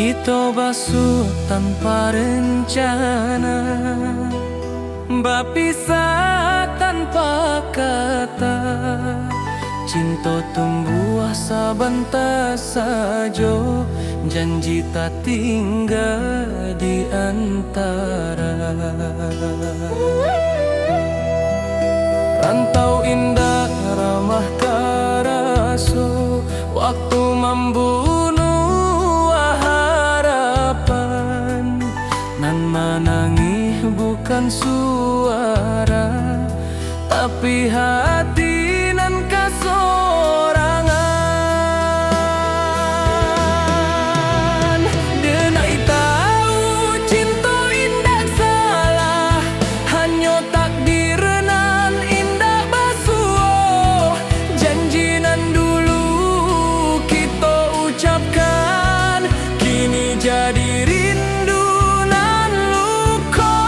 Kita basuh tanpa rencana, berpisah tanpa kata. Cinta tumbuh sebentar saja, janji tak tinggal di antara. Rantau indah ramah karasa, waktu membunuh harapan. Nan menangis bukan suara, tapi hati nan kasorangan. Denai tahu cinta indah salah, hanya takdir nan indah basuh. Janji nan dulu kita ucapkan, kini jadi rindu nan luka.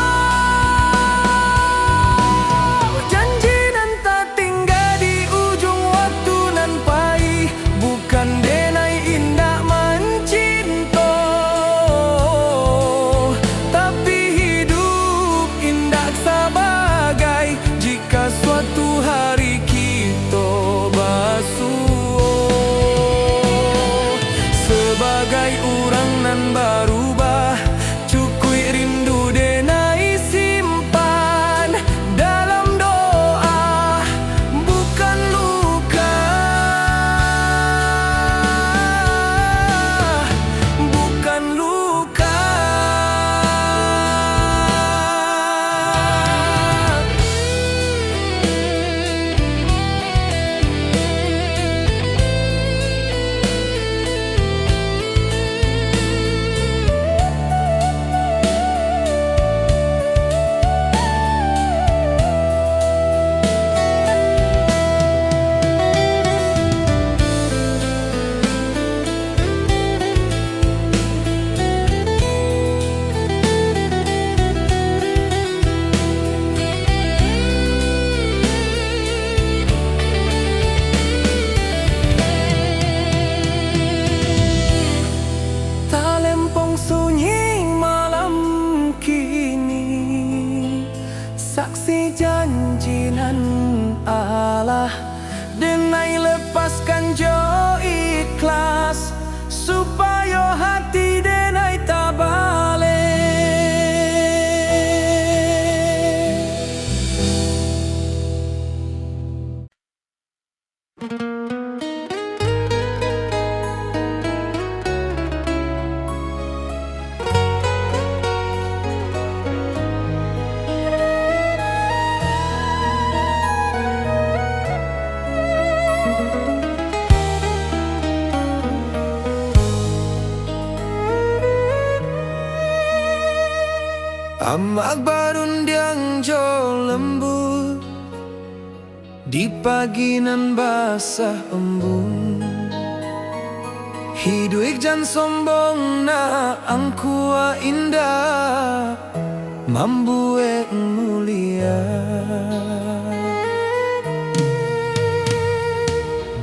Janji nan tak tinggal di ujung waktu nan pahit, bukan denai indah mencinta, tapi hidup indah sebagai jika suatu hari kita basuh. Sebagai orang nan berubah, cukui rindu denai simpan dalam doa, bukan luka, bukan luka. Talempong sunyi malam kini, saksi janji nan Allah. Denai lepaskan jo ikhlas, supaya hati denai tak balik. Amak barundiang jo lembut, di pagi nan basah embun. Hidup jan sombong na angkua indah, mambuek mulia.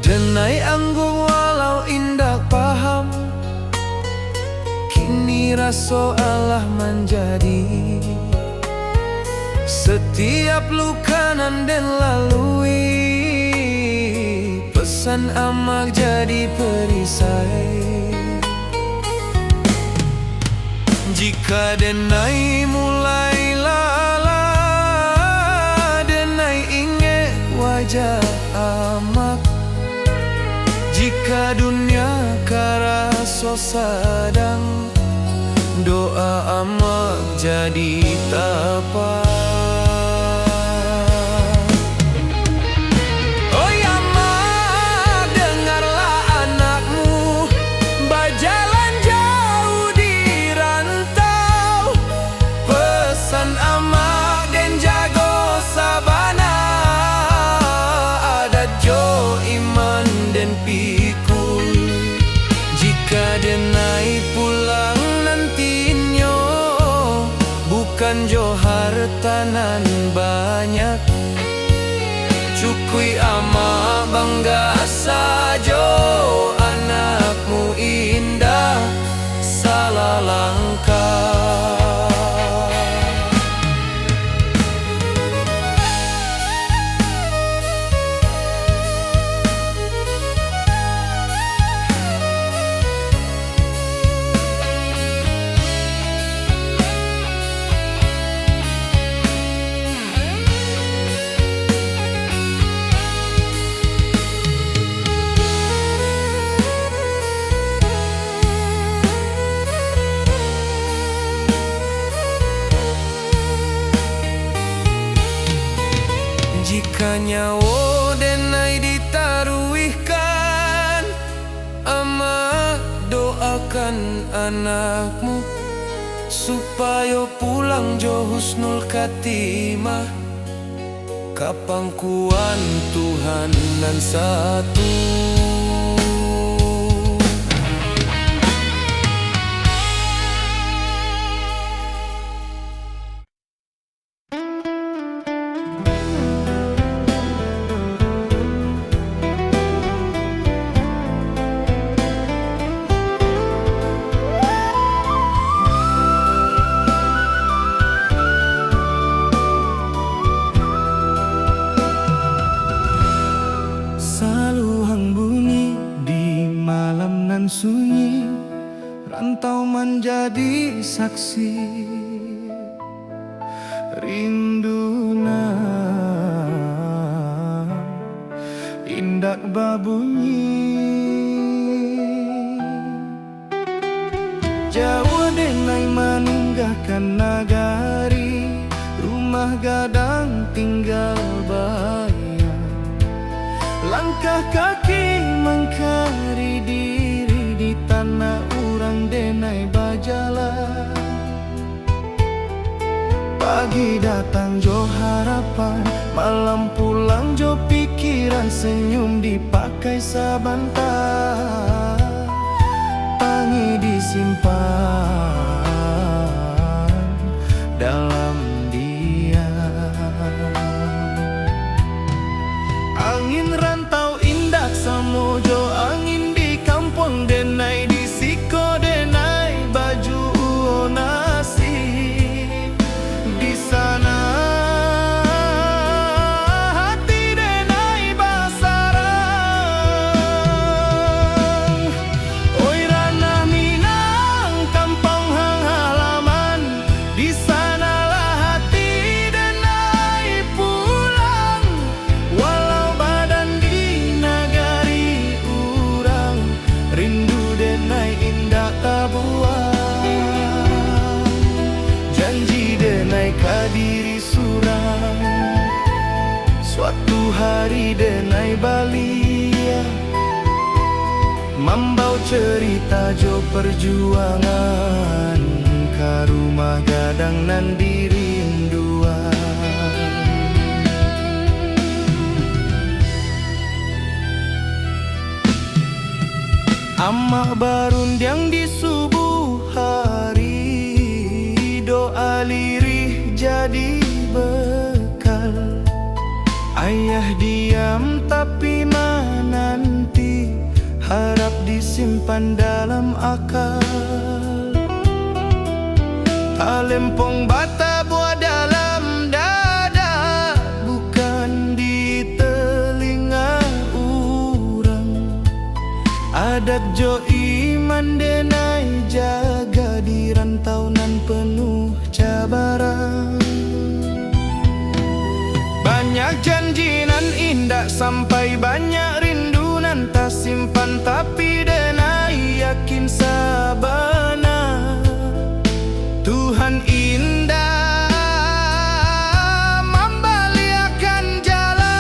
Denai anggung walau indah paham, kini rasa Allah menjadi. Setiap luka nan den lalui, pesan amak jadi perisai. Jika denai mulai lala, denai ingat wajah amak. Jika dunia karaso sadang, doa amak jadi tapak. Oi amak, dengarlah anakmu berjalan jauh di rantau. Pesan amak dan jago sabana, adat jo iman dan pikul. Jika denai pulang nantinya, bukan jo hartanan banyak. Cukui ama bangga sajo, anakmu indah. anakmu, supaya pulang jo husnul khatimah. Kapangkuan Tuhan nan satu. Saluhang bunyi di malam nan sunyi, rantau menjadi saksi rindu indak babunyi. Jauh denai meninggalkan nagari, rumah gadang tinggal bayang. Langkah kaki mengkari diri di tanah urang denai bajalan. Pagi datang jo harapan, malam pulang jo pikiran, senyum dipakai sabantar, pangi disimpan dalam angin rantau indak samojo, angin di kampung denai di siko denai baju nasi. Di sana hati denai basarang. Oi ranah Minang kampung hang halaman, di sanalah hati denai pulang. Walau kadiri surang, suatu hari denai balia, membau cerita jo perjuangan, ka rumah gadang nan dirinduan. Amak barundiang di subuh hari, doa lirih jadi bekal. Ayah diam tapi menanti, harap disimpan dalam akal. Talempong bata buah dalam dada, bukan di telinga urang. Adat jo iman denai jaga di rantau nan penuh cabaran. Banyak janji nan indah sampai banyak rindu nan tak simpan, tapi denai yakin sabana Tuhan indah membaliakan jalan.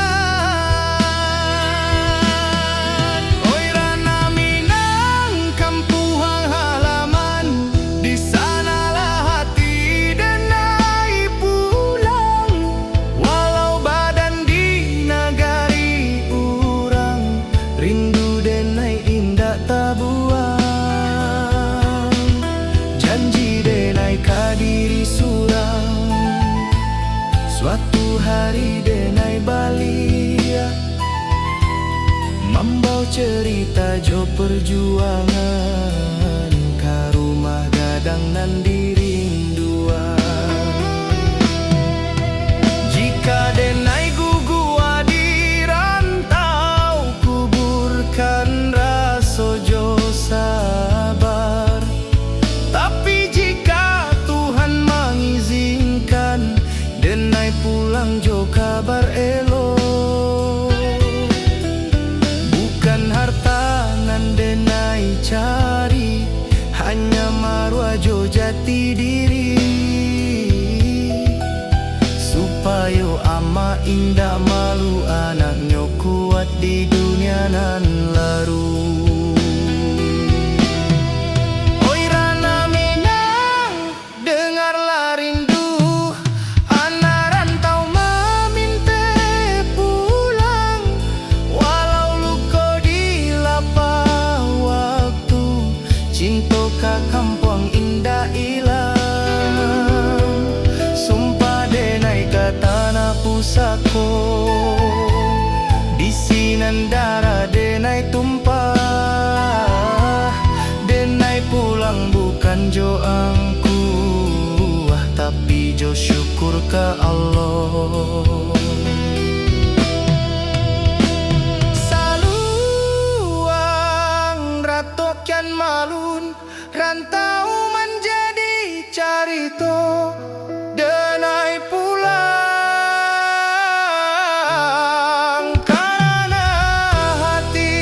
Oi ranah Minang kampung halaman, di sanalah hati denai pulang. Walau badan di nagari urang, rindu denai indah tak buang. Janji denai kadiri surang, suatu hari denai balia, membau cerita jo perjuangan, ka rumah gadang nan dirinduan. Jika denai gugua di rantau, kuburkan raso jo sabar. Tapi jika Tuhan mengizinkan, denai pulang jo kabar elok. Bukan harta nan denai cari, hanya marwah jo jati diri. Supaya ama indah malu anaknya kuat di dunia nan laru. Oi ranah dengan darah denai tumpah. Denai pulang bukan jo angku, tapi jo syukur ke Allah. Saluang ratokan malun, rantau menjadi carito. Denai pulang karena hati,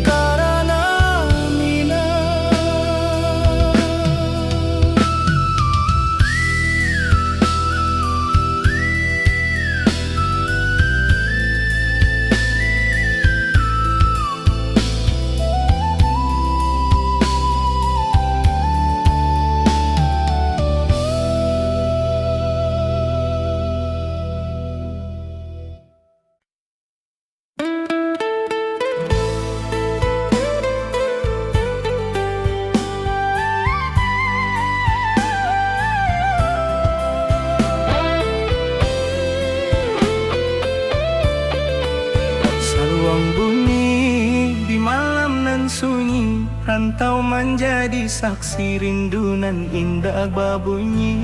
karena minang. Saluang bunyi di malam nan sunyi, rantau menjadi saksi rindu nan indah babunyi.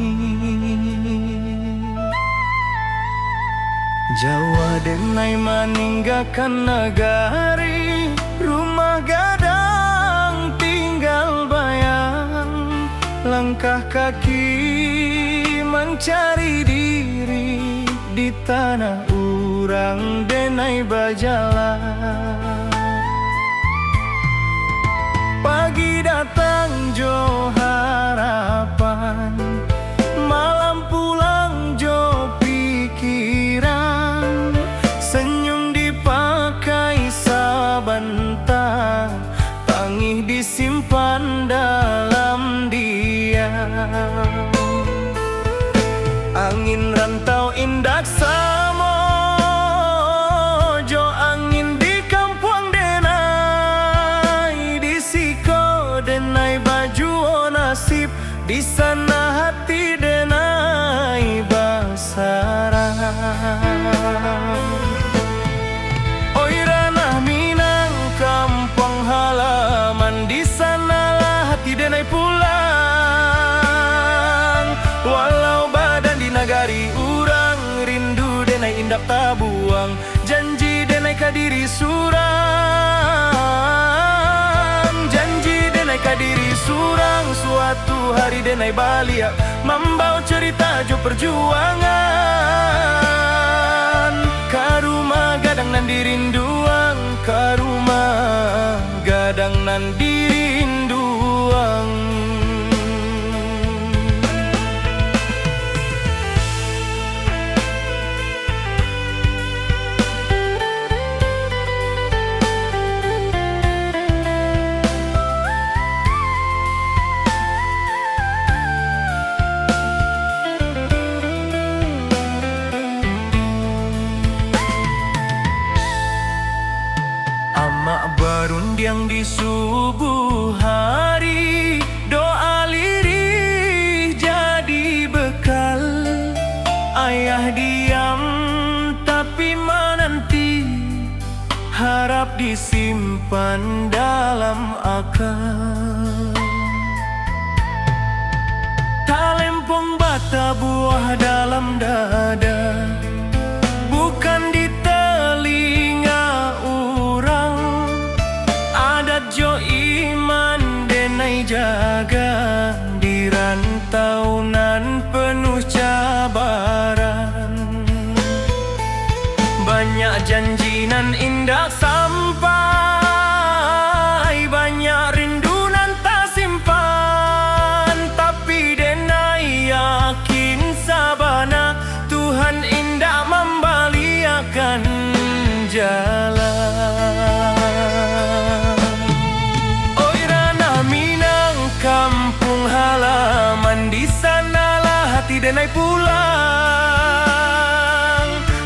Jawa denai meninggalkan negari, rumah gadang tinggal bayang. Langkah kaki mencari diri di tanah urang denai bajalan. Pagi datang jo harapan, malam pulang jo pikiran. Senyum dipakai sebentar, tangih disimpan dalam diam. Angin rantau indah samo, jo angin di kampung denai. Di siko denai baju nasib, di sana hati denai basarang. Oi ranah Minang kampung halaman, di sanalah hati denai pulang. Walau badan di nagari urang, rindu denai indak tabuang. Janji denai kadiri surang, janji denai kadiri surang. Suatu hari denai balia, membawa cerita jo perjuangan. Karuma gadang nan dirinduang, karuma gadang nan dirinduang. Amak barundiang di subuh hari, doa lirih jadi bekal. Ayah diam tapi menanti, harap disimpan dalam akal. Talempong bata buah dalam dada, bukan di telinga urang. Adat jo iman denai jaga, di rantau nan penuh cabaran. Banyak janji nan indah sampai, banyak rindu nan tak simpan. Tapi denai yakin sabana, Tuhan indah membaliakan jalan. Oi ranah Minang kampung halaman, di sanalah hati denai pulang.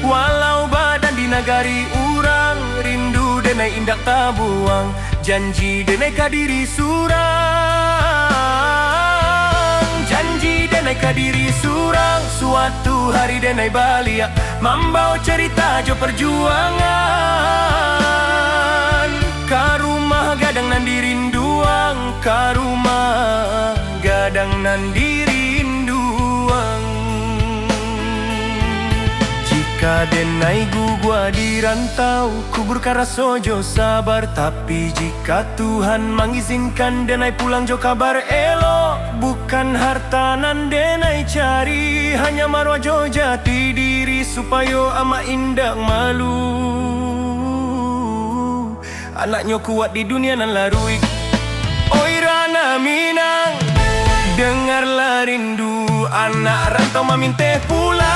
Walau badan di nagari urang, rindu denai indak tabuang. Janji denai kadiri surang, janji denai denai kadiri surang. Suatu hari denai balia membawa cerita jo perjuangan. Ka rumah gadang nan dirinduang, ka rumah gadang nan dirinduang. Jika denai gua di rantau, kubur karaso jo sabar. Tapi jika Tuhan mengizinkan denai pulang jo kabar elo. Bukan harta nan denai cari, hanya marwah jo jati diri supaya ama indah malu. Anaknya kuat di dunia nan larui. Oi Rana Minang, dengarlah rindu anak rantau maminte pulang.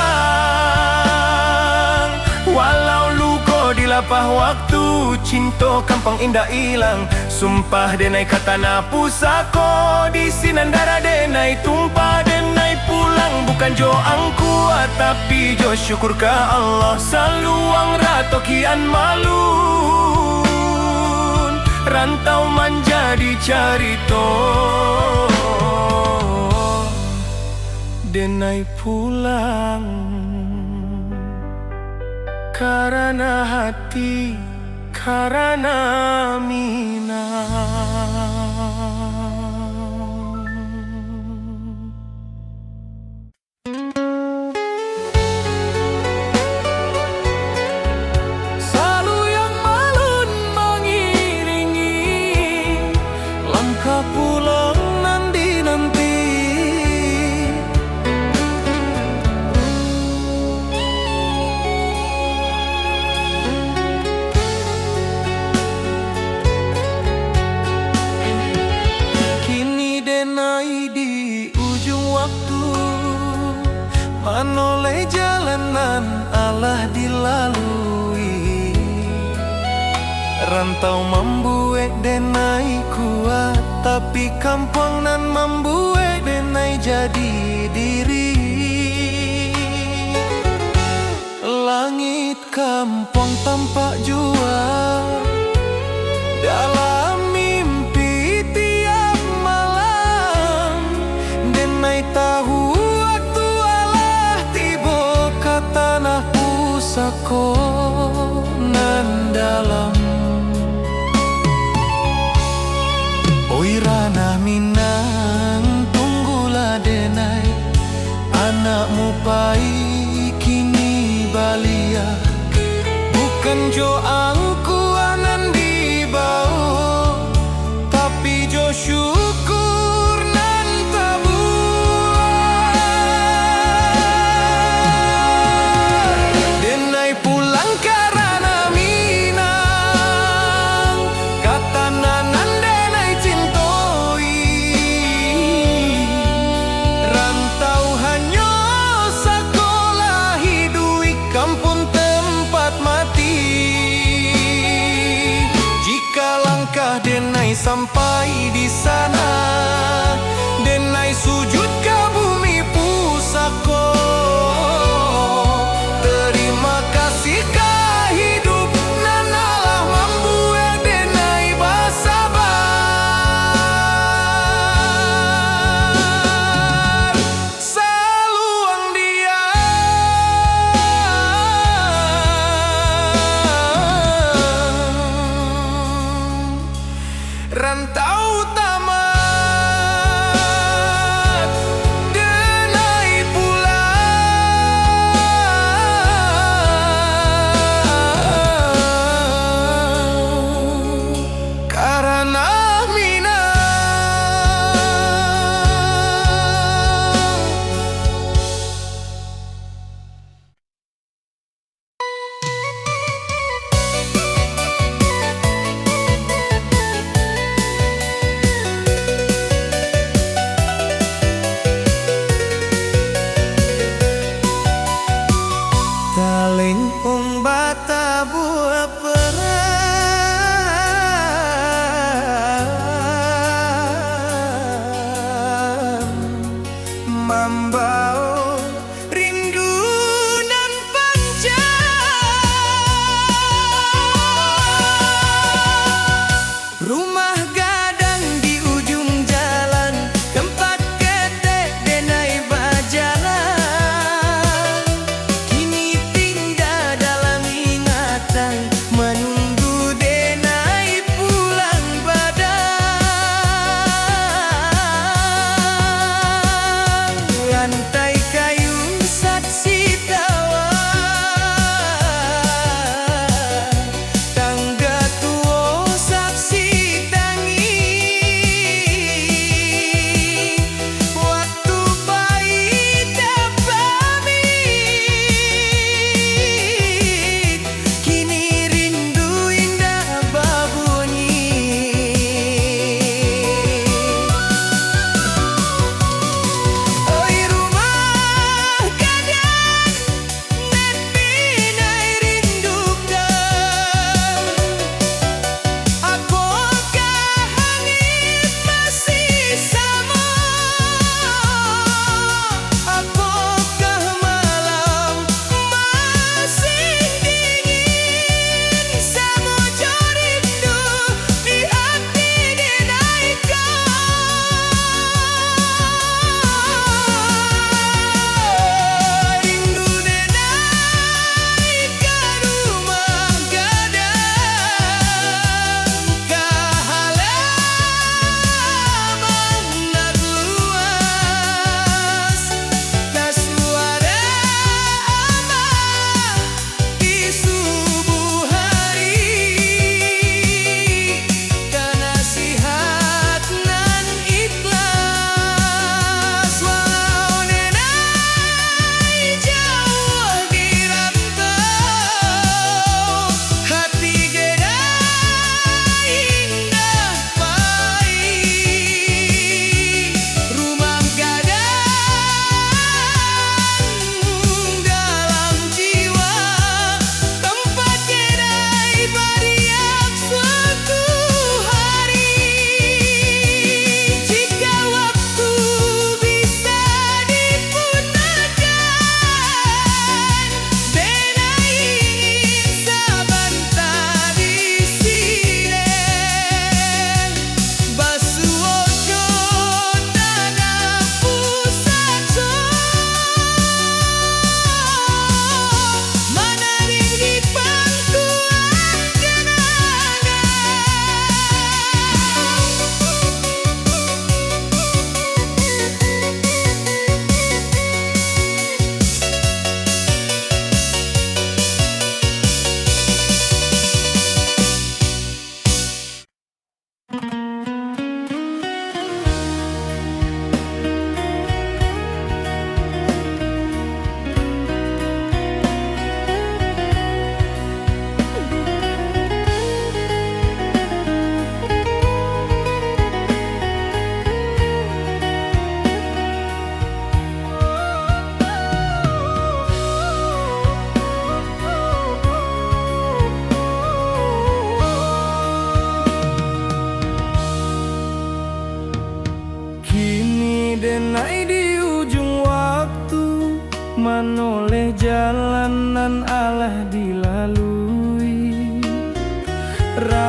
Walau luko di lapah waktu, cinta kampung indah hilang. Sumpah denai kata na pusako, di sinan darah denai tumpah. Denai pulang bukan jo angku, tapi jo syukur ke Allah. Saluang rato kian malu, rantau menjadi carito. Denai pulang karena hati, karena Minang. Salu yang malun mengiringi langkah pulang nanti-nanti. Kini denai di ujung waktu, menoleh jalanan Allah dilalui. Rantau membuat denai kuat, tapi kampung nan membuat denai jadi diri. Langit kampung tampak jua dalam mimpi tiap malam. Denai tahu waktu Allah tiba ke tanah pusako nan dalam. Oi Rana Minang, tunggulah denai anakmu pai kini balia. Bukan jo angkuanan di bawah, tapi jo syukur nan tabuah. Denai pulang karena Minang, kata nanan denai cintoi. Rantau hanya sekolah hidui kampung tempat mati.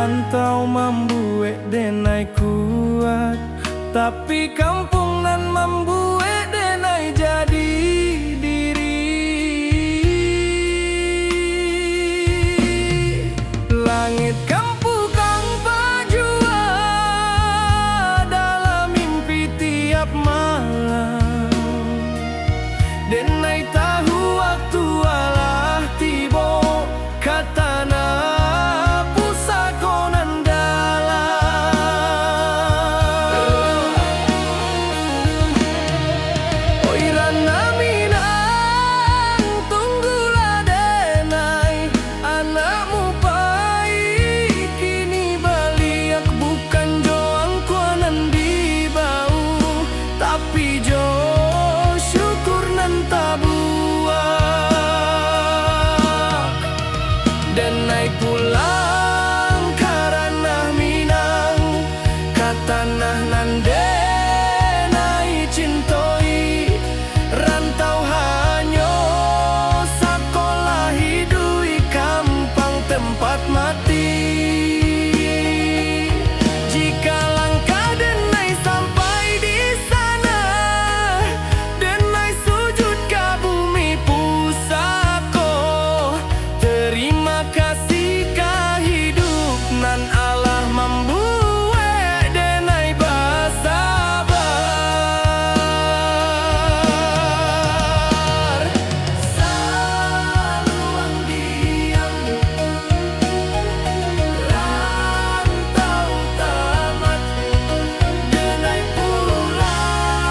rantau membuat denai kuat, tapi kampung nan membuat denai jadi diri. Langit kampu kang pajua dalam mimpi tiap malam, denai tahu waktu alah tibo katana pulang karena minang katanah nan denai cintoi, rantau hanyo sakolah hidui kampang tempat mati. Jika langkah denai sampai di sana, denai sujud ke bumi pusako, terima kasih nan Allah membuat denai bersabar. Saluang diam rantau tamat, denai pulang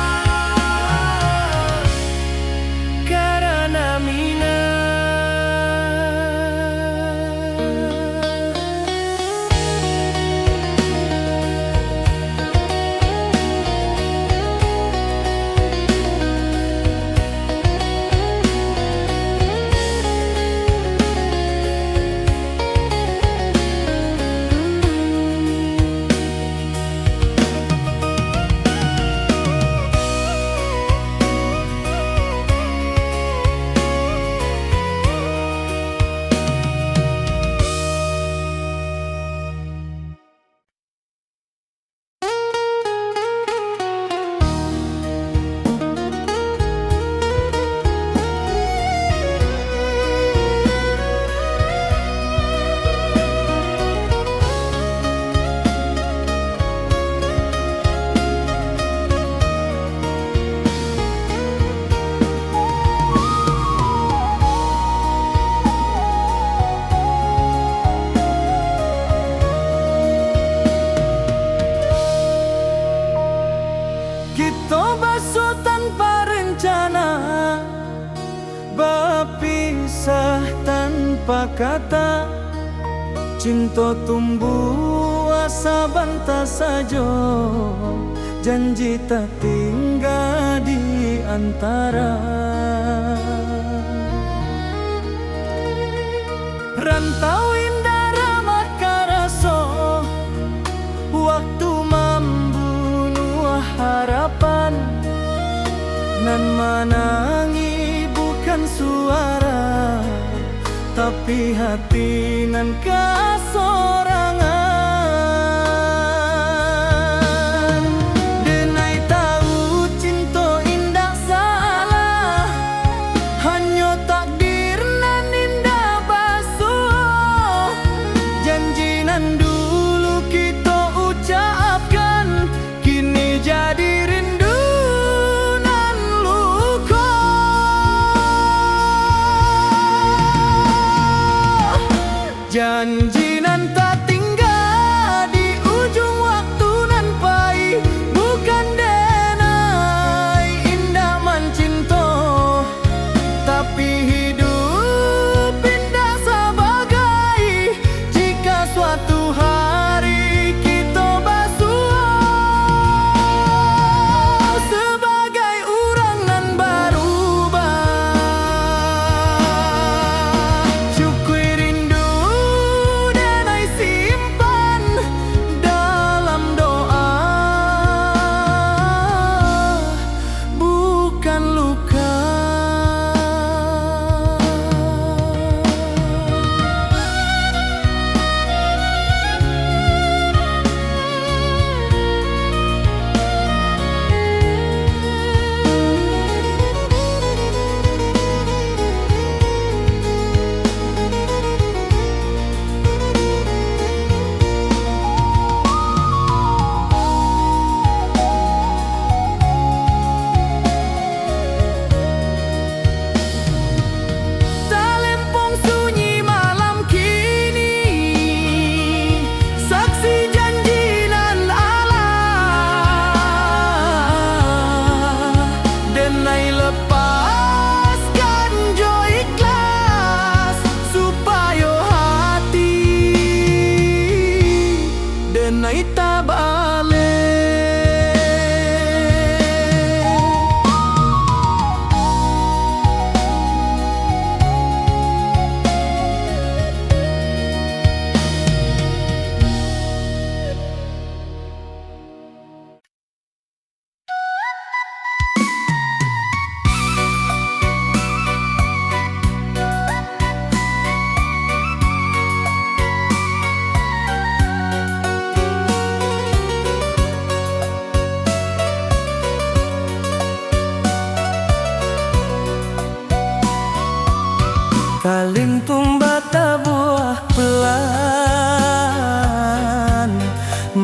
karena minang. Kita basuh tanpa rencana, berpisah tanpa kata, cinta tumbuh asa bantah saja, janji tak tinggal di antara. Rantau indah ramah karaso, waktu harapan nan menangi bukan suara, tapi hati nan kasorangan. Denai tahu cinta indah salah, hanya takdir nan indah basuh, janji nan dulu kita ucapkan kini jadi rindu nan luka. Janji nan tak tinggal di ujung waktu nan pahit, bukan denai indah mencinta, tapi hidup indah sebagai jika suatu hari kita basuh sebagai orang nan berubah. Syukuri rindu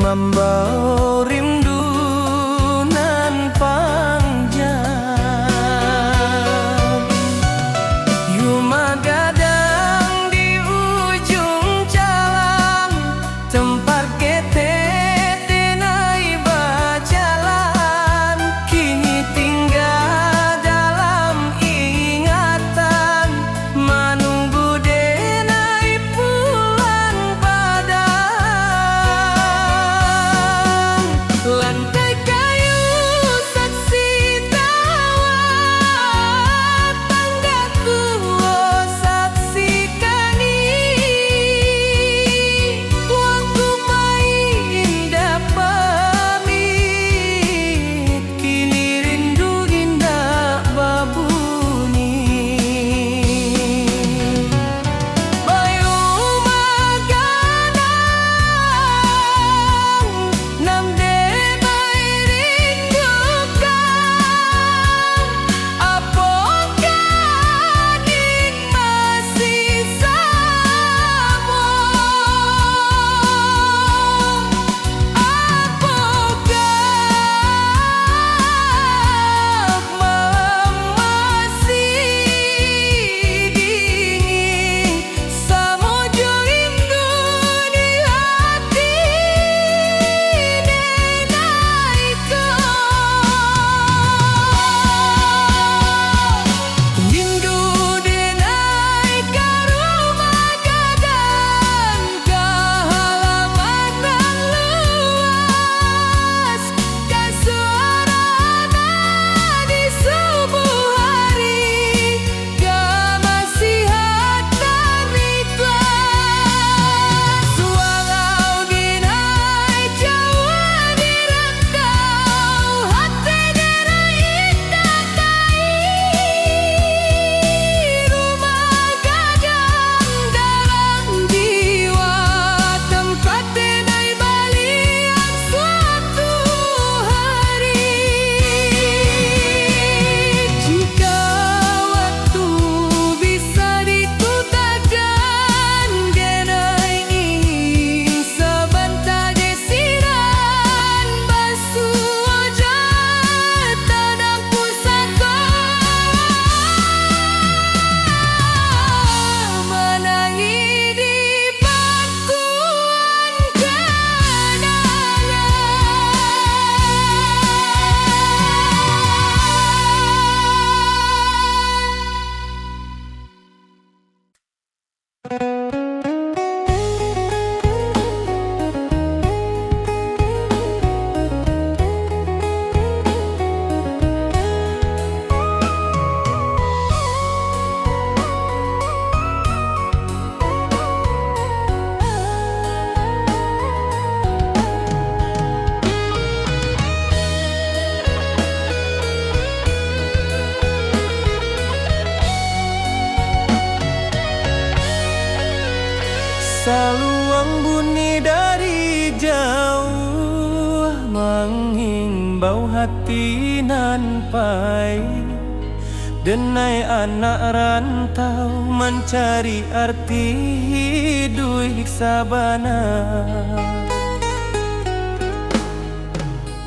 Membawa rindu nan panjang. Yuma gadang di ujung jalan, tempat kita tenai berjalan. Kini tinggal dalam ingatan, menunggu denai pulang padang. Lantai kayu saksi tawa, tangga tua saksi kani. Waktu main pamit, kini rindu indah babunyi. Bayu maganang, nam demai rindukan. Apakah ning masih sama? Apakah masih dingin samojo rindu di hati denai rindu denai ka rumah gadang, ka halaman nan luas, ka suarana di subuh hari, ka nasihat dan ikhlas. Walau denai jauh di rantau, hati denai indah rumah gadang dalam jiwa, tempat denai balian suatu hari. Jika waktu bisa ditukar denai ingin sebentar desiran basuh wajah tanah pusaka, menangi di pangkuan kenangan. Saluang bunyi dari jauh, menghimbau hati nan pahit. Denai anak rantau mencari arti hidup sabana.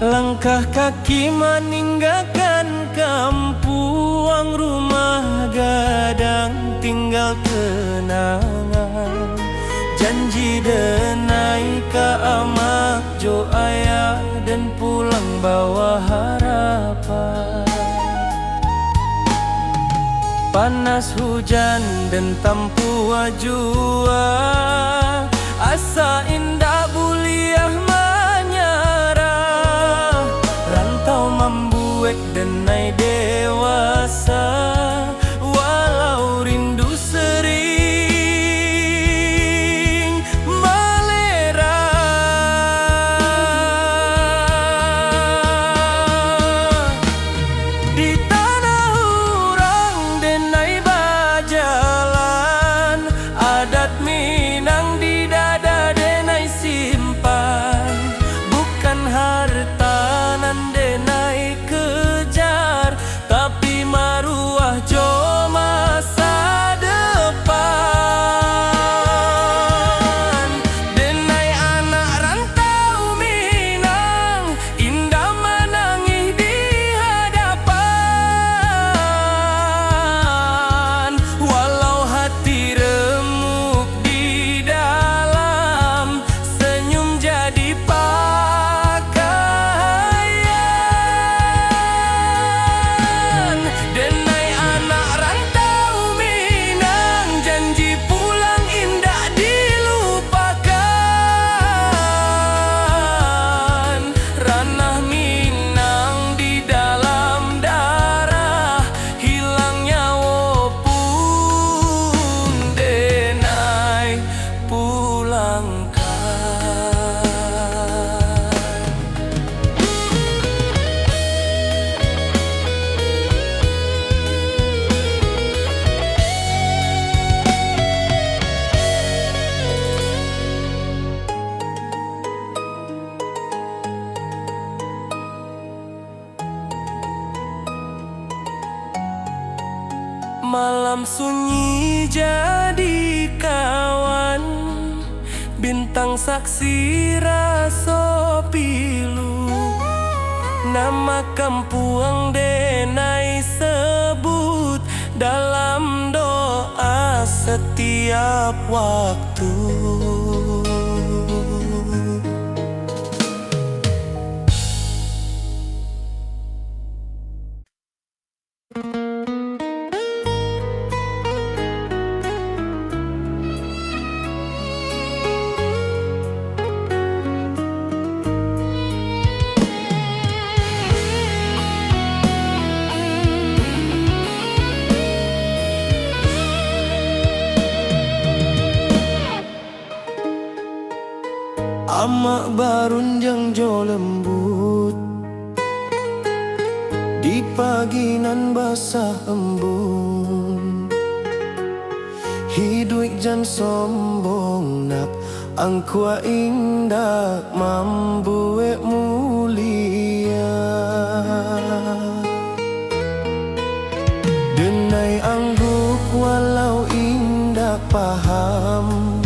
Langkah kaki meninggalkan kampung, rumah gadang tinggal kenangan. Janji denai ka amak jo ayah, dan pulang bawa harapan. Panas hujan dan tampu jua, asa indah buliah menyerah. Rantau membuat denai dewasa, walau rindu sering melera. Di tanah urang denai bajalan, adat Minang di dada denai simpan. Bukan harta nan denai kejar, tapi maruah jo masa depan. Denai anak rantau malam sunyi jadi kawan, bintang saksi raso pilu. Nama kampung denai sebut dalam doa setiap waktu. Amak barun yang jo lembut di pagi nan basah embun. Hidup jan sombong nak angkua indah mambuek mulia. Denai angguk walau indah paham,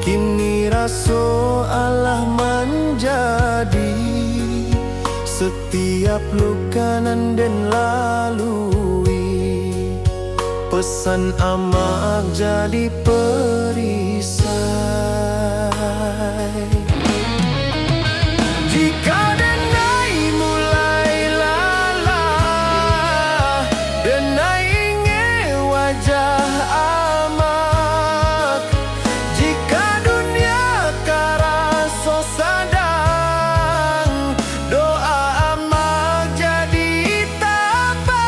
kini raso Allah menjadi setiap luka nan den lalui. Pesan amak jadi perisai. Jika denai mulai lalah, denai inge wajah amak. Jika dunia karaso sadang, doa amak jadi tapak.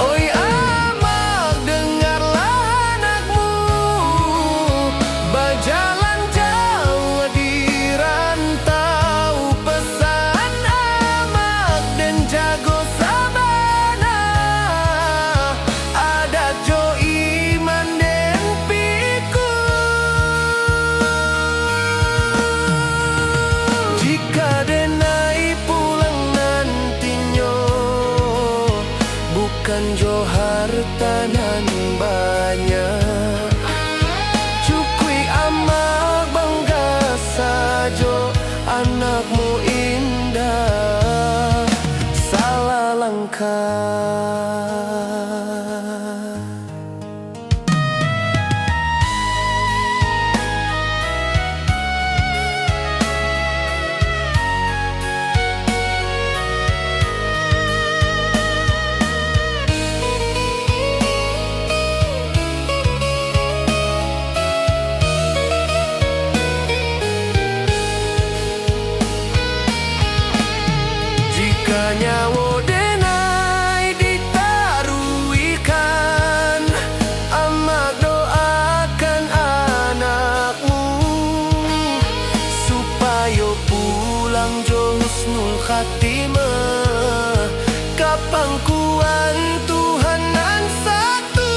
Oi amak, dengarlah anakmu berjalan jauh di rantau. Pesan amak dan jago sabana, ada jo iman den piku. Jika denai pulang nantinya, bukan jo harta nan banyak, cukui amak bangga sajo anakmu indah salah langkah. Jika nyawa denai ditaruikan, amak doakan anakmu supaya pulang jo husnul khatimah ka pangkuan Tuhan nan satu.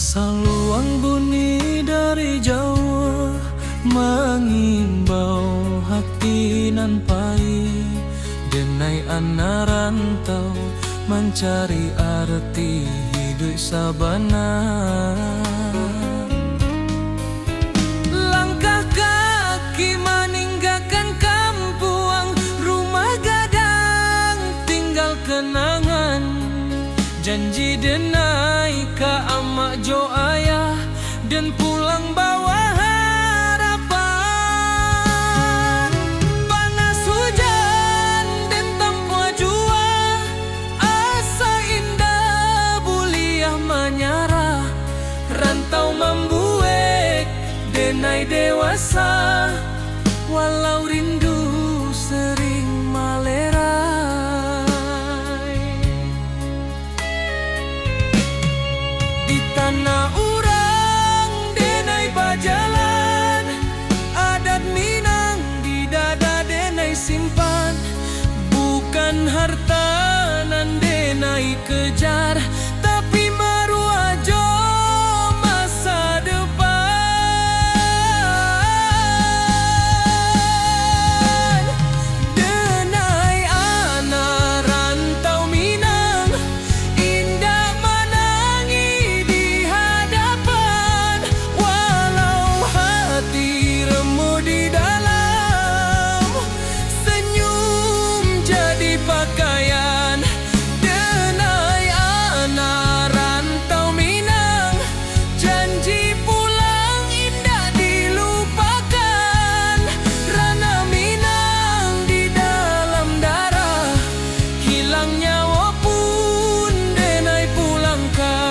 Saluang bunyi dari jauh mengimbau hati nan pahit. Denai anak rantau mencari arti hidup sabana. Langkah kaki meninggalkan kampung, rumah gadang tinggal kenangan. Janji denai ka amak jo ayah dan pulang bawa harapan. Panas hujan dan tanpa jua, asa indah buliah menyarah. Rantau membuat denai dewasa, walau rindu sering malerai. Di tanah urang denai bajalan, adat Minang di dada denai simpan. Bukan harta nan denai kejar, tapi maruajo masa depan. Denai anak rantau Minang, indah menangi di hadapan. Walau hati remuk di dalam, senyum jadi pakaian. Denai anak rantau Minang, janji pulang indah dilupakan. Rana Minang di dalam darah, hilang nyawa pun denai pulangkan.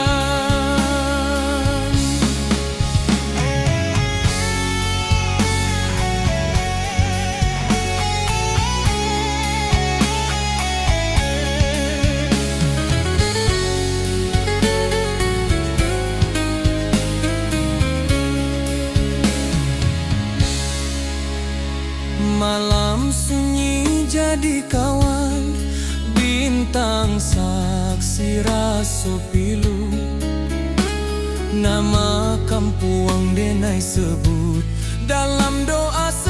Malam sunyi jadi kawan, bintang saksi raso pilu. Nama kampuang denai sebut dalam doa.